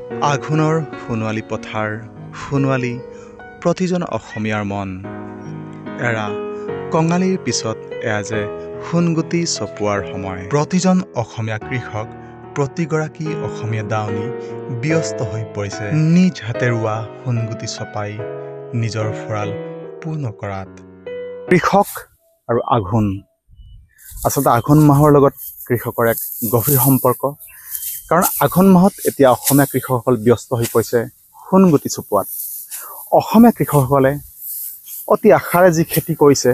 আঘোণৰ সোণোৱালী পথাৰ সোণোৱালী প্ৰতিজন অসমীয়াৰ মন এৰা কঙালীৰ পিছত এয়া যে সোণগুটি চপোৱাৰ সময় প্ৰতিজন অসমীয়া কৃষক প্ৰতিগৰাকী অসমীয়া দাৱনী ব্যস্ত হৈ পৰিছে নিজ হাতে ৰোৱা সোণগুটি চপাই নিজৰ ভঁৰাল পূৰ্ণ কৰাত কৃষক আৰু আঘোণ আচলতে আঘোণ মাহৰ লগত কৃষকৰ এক গভীৰ সম্পৰ্ক কাৰণ আঘোণ মাহত এতিয়া অসমীয়া কৃষকসকল ব্যস্ত হৈ পৰিছে সোণগুটি চপোৱাত অসমীয়া কৃষকসকলে অতি আশাৰে যি খেতি কৰিছে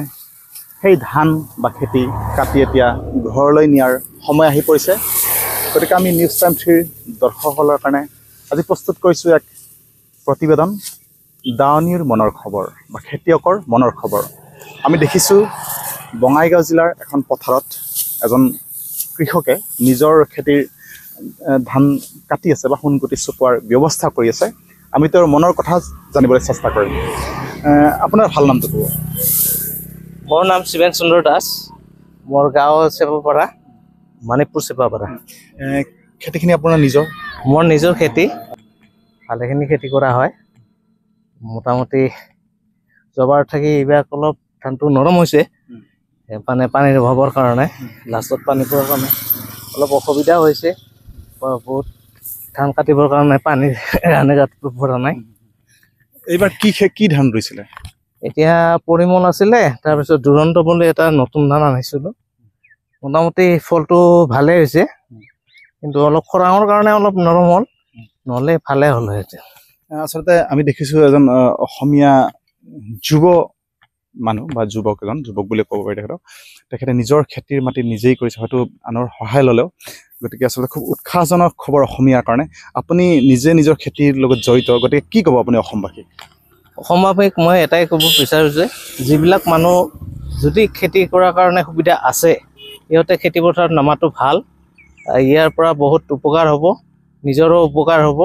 সেই ধান বা খেতি কাটি এতিয়া ঘৰলৈ নিয়াৰ সময় আহি পৰিছে গতিকে আমি নিউজ টাইম 3 দৰ্শকসকলৰ কাৰণে আজি প্ৰস্তুত কৰিছোঁ এক প্ৰতিবেদন দাৱনীৰ মনৰ খবৰ বা খেতিয়কৰ মনৰ খবৰ আমি দেখিছোঁ বঙাইগাঁও জিলাৰ এখন পথাৰত এজন কৃষকে নিজৰ খেতিৰ ধান কাটি আছে বা সোণগুটি চপোৱাৰ ব্যৱস্থা কৰি আছে আমি তেওঁৰ মনৰ কথা জানিবলৈ চেষ্টা কৰিম আপোনাৰ ভাল নামটো ক'ব মোৰ নাম শিৱেন সুন্দৰ দাস মোৰ গাঁও চেপাপাৰা মানিকপুৰ চেপাপাৰা খেতিখিনি আপোনাৰ নিজৰ মোৰ নিজৰ খেতি ভালেখিনি খেতি কৰা হয় মোটামুটি জবাৰ থাকি এইবাৰ অলপ ধানটো নৰম হৈছে মানে পানীৰ অভাৱৰ কাৰণে লাষ্টত পানী পোৱাৰ কাৰণে অলপ অসুবিধা হৈছে বহুত ধান কাটিবৰ কাৰণে পানী ৰাণে কাটিব পৰা নাই এইবাৰ কি ধান ৰুইছিলে এতিয়া পৰিমল আছিলে তাৰপিছত দুৰন্ত বুলি এটা নতুন ধান আনিছিলোঁ মোটামুটি ফলটো ভালেই হৈছে কিন্তু অলপ খৰাঙৰ কাৰণে অলপ নৰম হ'ল নহ'লে ভালে হ'ল এতিয়া আচলতে আমি দেখিছোঁ এজন অসমীয়া যুৱ মানুহ বা যুৱক বুলি ক'ব পাৰি তেখেতে নিজৰ খেতিৰ মাটি নিজেই কৰিছে হয়তো আনৰ সহায় ল'লেও গতিকে আচলতে খুব উৎসাহজনক খবৰ অসমীয়াৰ কাৰণে আপুনি নিজে নিজৰ খেতিৰ লগত জড়িত গতিকে কি ক'ব আপুনি অসমবাসীক অসমবাসীক মই এটাই ক'ব বিচাৰোঁ যে যিবিলাক মানুহ যদি খেতি কৰাৰ কাৰণে সুবিধা আছে সিহঁতে খেতি পথাৰত নমাটো ভাল ইয়াৰ পৰা বহুত উপকাৰ হ'ব নিজৰো উপকাৰ হ'ব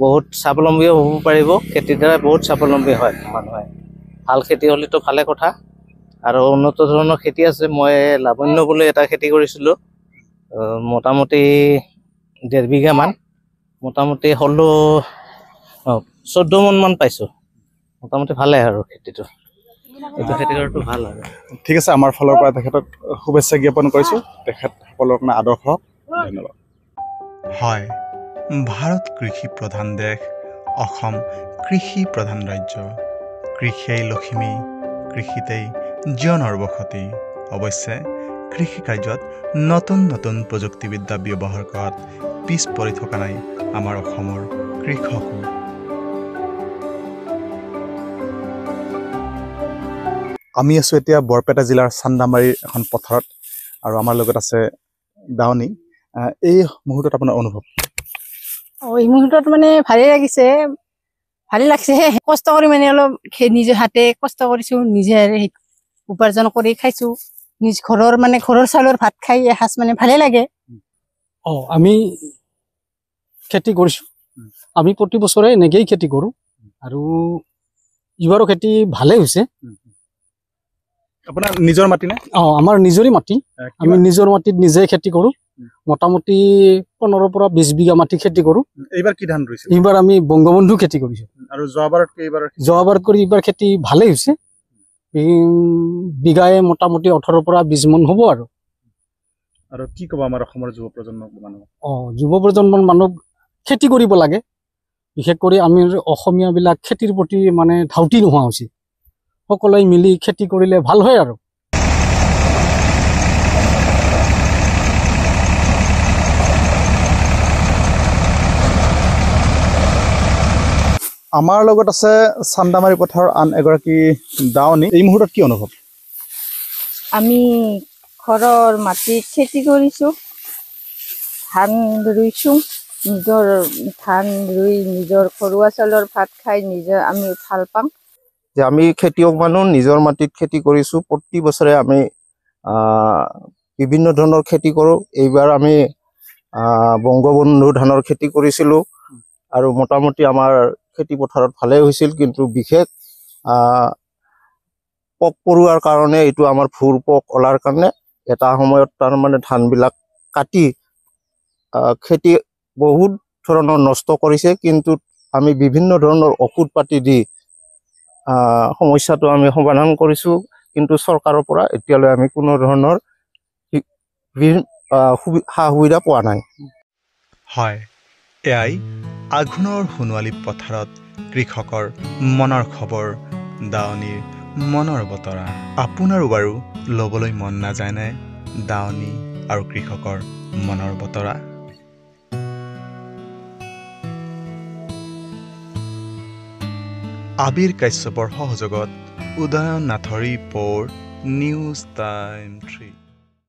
বহুত স্বাৱলম্বীও হ'ব পাৰিব খেতিৰ দ্বাৰা বহুত স্বাৱলম্বী হয় মানুহে ভাল খেতি হ'লেতো ভালে কথা আৰু উন্নত ধৰণৰ খেতি আছে মই লাৱণ্য বুলি এটা খেতি কৰিছিলোঁ মোটামুটি 1.5 বিঘামান মোটামুটি হ'লেও 14 মান পাইছোঁ মোটামুটি ভালে আৰু খেতিটো এইটো খেতি কৰাটো ভাল আৰু ঠিক আছে আমাৰ ফালৰ পৰা তেখেতক শুভেচ্ছা জ্ঞাপন কৰিছোঁ তেখেতসকলৰ কাৰণে আদৰ্শ ধন্যবাদ হয় ভাৰত কৃষি প্ৰধান দেশ অসম কৃষি প্ৰধান ৰাজ্য কৃষিয়েই লখিমী কৃষিতেই জীৱনৰ বসতি অৱশ্যে কৃষি কাৰ্যত নতুন নতুন প্ৰযুক্তিবিদ্যা ব্যৱহাৰ কৰাত পিছ পৰি থকা নাই আমাৰ অসমৰ কৃষকো আমি আছোঁ এতিয়া বৰপেটা জিলাৰ চান্দামাৰীৰ এখন পথাৰত আৰু আমাৰ লগত আছে দাৱনী এই মুহূৰ্তত আপোনাৰ অনুভৱ এই মুহূৰ্তত মানে ভালেই লাগছে কষ্ট কৰি মানে অলপ নিজে হাতে কষ্ট কৰিছোঁ নিজে উপাৰ্জন কৰি খাইছোঁ নিজ ঘৰৰ চাউলৰ ভাত খাই এসাঁজ মানে ভালে লাগে আমি খেতি কৰিছোঁ আমি প্ৰতি বছৰে এনেকেই খেতি কৰোঁ আৰু এইবাৰো খেতি ভালেই হৈছে আপোনাৰ নিজৰ মাটি নে আমাৰ নিজৰে মাটি আমি নিজৰ মাটিত নিজে খেতি কৰোঁ মোটামুটি 15 পৰা 20 বিঘা মাটি খেতি কৰোঁ এইবাৰ কি ধান ৰুইছে এইবাৰ আমি বংগবন্ধু খেতি কৰিছোঁ আৰু যোৱাবাৰত কৰি এইবাৰ খেতি ভালেই হৈছে বিঘায়ে মোটামুটি 18 পৰা 20 মান হ'ব আৰু কি ক'ব আমাৰ অসমৰ যুৱ প্ৰজন্মক যুৱ প্ৰজন্মৰ মানুহক খেতি কৰিব লাগে বিশেষ কৰি আমি অসমীয়াবিলাক খেতিৰ প্ৰতি মানে ধাউতি নোহোৱা হৈছে সকলোৱে মিলি খেতি কৰিলে ভাল হয় আৰু আমাৰ লগত আছে চান্দামাৰী পথাৰৰ আন এগৰাকী দাৱনী এই মুহূৰ্তত কি অনুভৱ আমি ঘৰৰ মাটিত খেতি কৰিছোঁ ধান ৰুইছোঁ নিজৰ ধান ৰুই নিজৰ ঘৰুৱা চাউলৰ ভাত খাই আমি ভাল পাম যে আমি খেতিয়ক মানুহ নিজৰ মাটিত খেতি কৰিছোঁ প্ৰতি বছৰে আমি বিভিন্ন ধৰণৰ খেতি কৰোঁ এইবাৰ আমি বংগবন্ধু ধানৰ খেতি কৰিছিলোঁ আৰু মোটামুটি আমাৰ খেতি পথাৰত ভালেই হৈছিল কিন্তু বিশেষ পোক পৰুৱাৰ কাৰণে এইটো আমাৰ ভুৰ পোক ওলাৰ কাৰণে এটা সময়ত তাৰমানে ধানবিলাক কাটি খেতি বহুত ধৰণৰ নষ্ট কৰিছে, কিন্তু আমি বিভিন্ন ধৰণৰ ঔষধ পাতি দি সমস্যাটো আমি সমাধান কৰিছোঁ, কিন্তু চৰকাৰৰ পৰা এতিয়ালৈ আমি কোনো ধৰণৰ সা সুবিধা পোৱা নাই। হয়, এয়াই আঘোণৰ সোণোৱালী পথাৰত কৃষকৰ মনৰ খবৰ, দাৱনীৰ মনৰ বতৰা। আপোনাৰো বাৰু ল'বলৈ মন নাযায়নে দাৱনী আৰু কৃষকৰ মনৰ বতৰা? আবিৰ কাশ্যপৰ সহযোগত উদয়ন নাথৰ ৰিপৰ্ট, নিউজ টাইম 3।